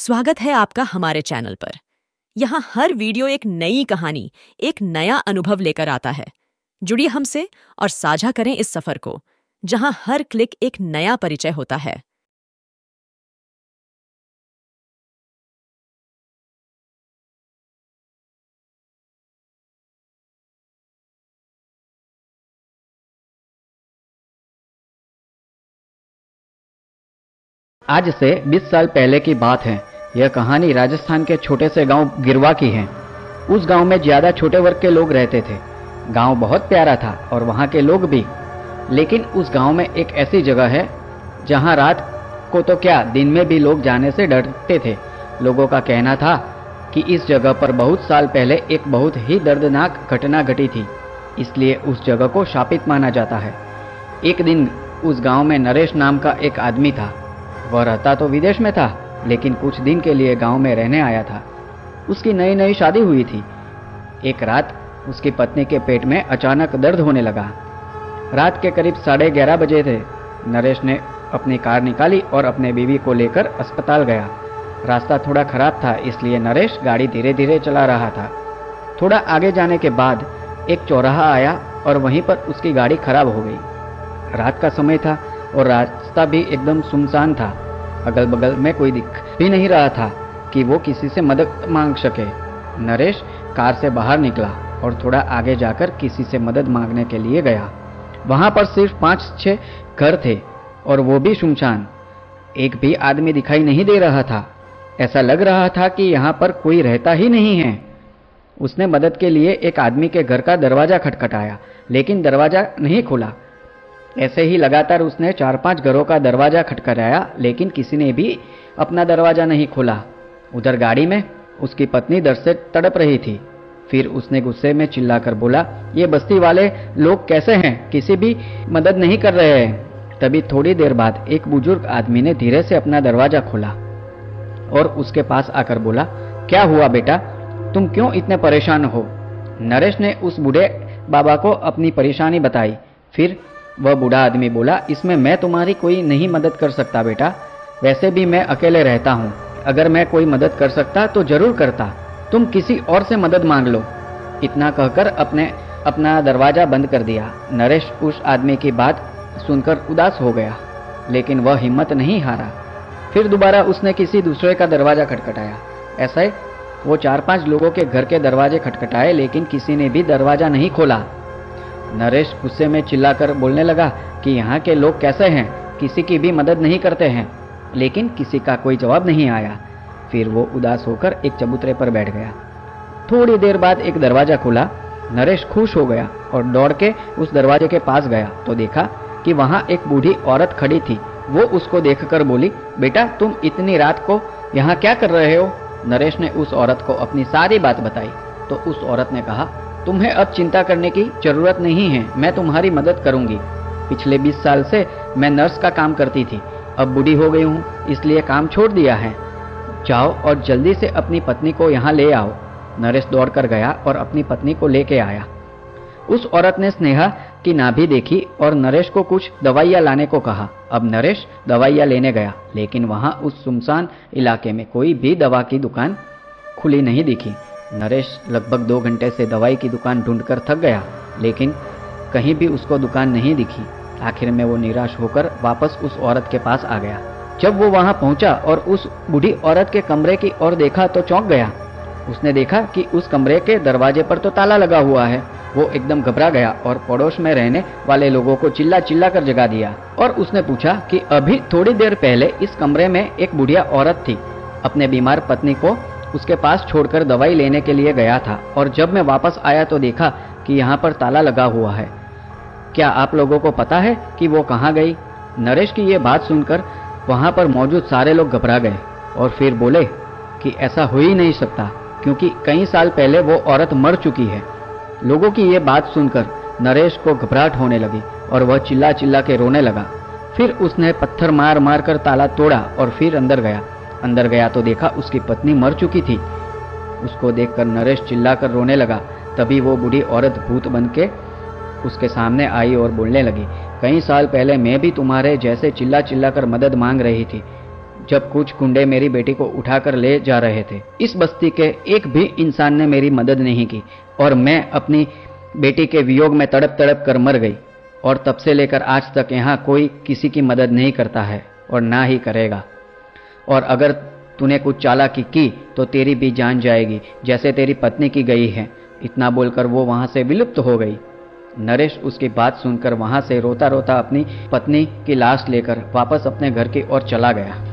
स्वागत है आपका हमारे चैनल पर। यहाँ हर वीडियो एक नई कहानी, एक नया अनुभव लेकर आता है। जुड़िए हमसे और साझा करें इस सफर को, जहाँ हर क्लिक एक नया परिचय होता है। आज से 20 साल पहले की बात है। यह कहानी राजस्थान के छोटे से गांव गिरवा की है। उस गांव में ज्यादा छोटे वर्ग के लोग रहते थे। गांव बहुत प्यारा था और वहां के लोग भी। लेकिन उस गांव में एक ऐसी जगह है जहां रात को तो क्या, दिन में भी लोग जाने से डरते थे। लोगों का कहना था कि इस जगह पर बहुत साल पहले एक बहुत ही दर्दनाक घटना घटी थी, इसलिए उस जगह को शापित माना जाता है। एक दिन उस गांव में नरेश नाम का एक आदमी था। वह रहता तो विदेश में था, लेकिन कुछ दिन के लिए गांव में रहने आया था। उसकी नई नई शादी हुई थी। एक रात उसकी पत्नी के पेट में अचानक दर्द होने लगा। रात के करीब 11:30 बजे थे। नरेश ने अपनी कार निकाली और अपने बीवी को लेकर अस्पताल गया। रास्ता थोड़ा खराब था, इसलिए नरेश गाड़ी धीरे धीरे चला रहा था। थोड़ा आगे जाने के बाद एक चौराहा आया और वहीं पर उसकी गाड़ी खराब हो गई। रात का समय था और रास्ता भी एकदम सुनसान था। अगल बगल में कोई दिख भी नहीं रहा था कि वो किसी से मदद मांग सके। नरेश कार से बाहर निकला और थोड़ा आगे जाकर किसी से मदद मांगने के लिए गया। वहां पर सिर्फ 5-6 घर थे और वो भी सुनसान। एक भी आदमी दिखाई नहीं दे रहा था। ऐसा लग रहा था कि यहाँ पर कोई रहता ही नहीं है। उसने मदद के लिए एक आदमी के घर का दरवाजा खटखटाया, लेकिन दरवाजा नहीं खुला। ऐसे ही लगातार उसने 4-5 घरों का दरवाजा खटखटाया, लेकिन किसी ने भी अपना दरवाजा नहीं खोला। उधर गाड़ी में उसकी पत्नी दर्द से तड़प रही थी। फिर उसने गुस्से में चिल्लाकर बोला, ये बस्ती वाले लोग कैसे हैं, किसी भी मदद नहीं कर रहे हैं। तभी थोड़ी देर बाद एक बुजुर्ग आदमी ने धीरे से अपना दरवाजा खोला और उसके पास आकर बोला, क्या हुआ बेटा, तुम क्यों इतने परेशान हो? नरेश ने उस बूढ़े बाबा को अपनी परेशानी बताई। फिर वह बूढ़ा आदमी बोला, इसमें मैं तुम्हारी कोई नहीं मदद कर सकता बेटा। वैसे भी मैं अकेले रहता हूँ। अगर मैं कोई मदद कर सकता तो जरूर करता। तुम किसी और से मदद मांग लो। इतना कहकर अपना दरवाजा बंद कर दिया। नरेश उस आदमी की बात सुनकर उदास हो गया, लेकिन वह हिम्मत नहीं हारा। फिर दोबारा उसने किसी दूसरे का दरवाजा खटखटाया। ऐसे वो 4-5 लोगों के घर के दरवाजे खटखटाए, लेकिन किसी ने भी दरवाजा नहीं खोला। नरेश गुस्से में चिल्लाकर बोलने लगा कि यहाँ के लोग कैसे हैं, किसी की भी मदद नहीं करते हैं। लेकिन किसी का कोई जवाब नहीं आया। फिर वो उदास होकर एक चबूतरे पर बैठ गया। थोड़ी देर बाद एक दरवाजा खुला। नरेश खुश हो गया और दौड़ के उस दरवाजे के पास गया तो देखा कि वहाँ एक बूढ़ी औरत खड़ी थी। वो उसको देखकर बोली, बेटा तुम इतनी रात को यहाँ क्या कर रहे हो? नरेश ने उस औरत को अपनी सारी बात बताई तो उस औरत ने कहा, तुम्हें अब चिंता करने की जरूरत नहीं है, मैं तुम्हारी मदद करूंगी। पिछले 20 साल से मैं नर्स का काम करती थी, अब बूढ़ी हो गई हूँ, इसलिए काम छोड़ दिया है। जाओ और जल्दी से अपनी पत्नी को यहाँ ले आओ। नरेश दौड़कर गया और अपनी पत्नी को लेके आया। उस औरत ने स्नेहा की नाभि देखी और नरेश को कुछ दवाइयाँ लाने को कहा। अब नरेश दवाइयाँ लेने गया, लेकिन वहाँ उस सुनसान इलाके में कोई भी दवा की दुकान खुली नहीं दिखी। नरेश लगभग 2 घंटे से दवाई की दुकान ढूंढकर थक गया, लेकिन कहीं भी उसको दुकान नहीं दिखी। आखिर में वो निराश होकर वापस उस औरत के पास आ गया। जब वो वहां पहुंचा और उस बूढ़ी औरत के कमरे की ओर देखा तो चौंक गया। उसने देखा कि उस कमरे के दरवाजे पर तो ताला लगा हुआ है। वो एकदम घबरा गया और पड़ोस में रहने वाले लोगों को चिल्ला चिल्ला कर जगा दिया और उसने पूछा कि अभी थोड़ी देर पहले इस कमरे में एक बुढ़िया औरत थी। अपने बीमार पत्नी को उसके पास छोड़कर दवाई लेने के लिए गया था और जब मैं वापस आया तो देखा कि यहाँ पर ताला लगा हुआ है। क्या आप लोगों को पता है कि वो कहाँ गई? नरेश की ये बात सुनकर वहाँ पर मौजूद सारे लोग घबरा गए और फिर बोले कि ऐसा हो ही नहीं सकता, क्योंकि कई साल पहले वो औरत मर चुकी है। लोगों की ये बात सुनकर नरेश को घबराहट होने लगी और वह चिल्ला चिल्ला के रोने लगा। फिर उसने पत्थर मार मार कर ताला तोड़ा और फिर अंदर गया तो देखा उसकी पत्नी मर चुकी थी। उसको देखकर नरेश चिल्लाकर रोने लगा। तभी वो बूढ़ी औरत भूत बन के उसके सामने आई और बोलने लगी, कई साल पहले मैं भी तुम्हारे जैसे चिल्ला चिल्ला कर मदद मांग रही थी। जब कुछ गुंडे मेरी बेटी को उठाकर ले जा रहे थे। इस बस्ती के एक भी इंसान ने मेरी मदद नहीं की और मैं अपनी बेटी के वियोग में तड़प तड़प कर मर गई। और तब से लेकर आज तक यहाँ कोई किसी की मदद नहीं करता है और ना ही करेगा। और अगर तूने कुछ चालाकी की तो तेरी भी जान जाएगी, जैसे तेरी पत्नी की गई है। इतना बोलकर वो वहां से विलुप्त हो गई। नरेश उसकी बात सुनकर वहां से रोता रोता अपनी पत्नी की लाश लेकर वापस अपने घर की ओर चला गया।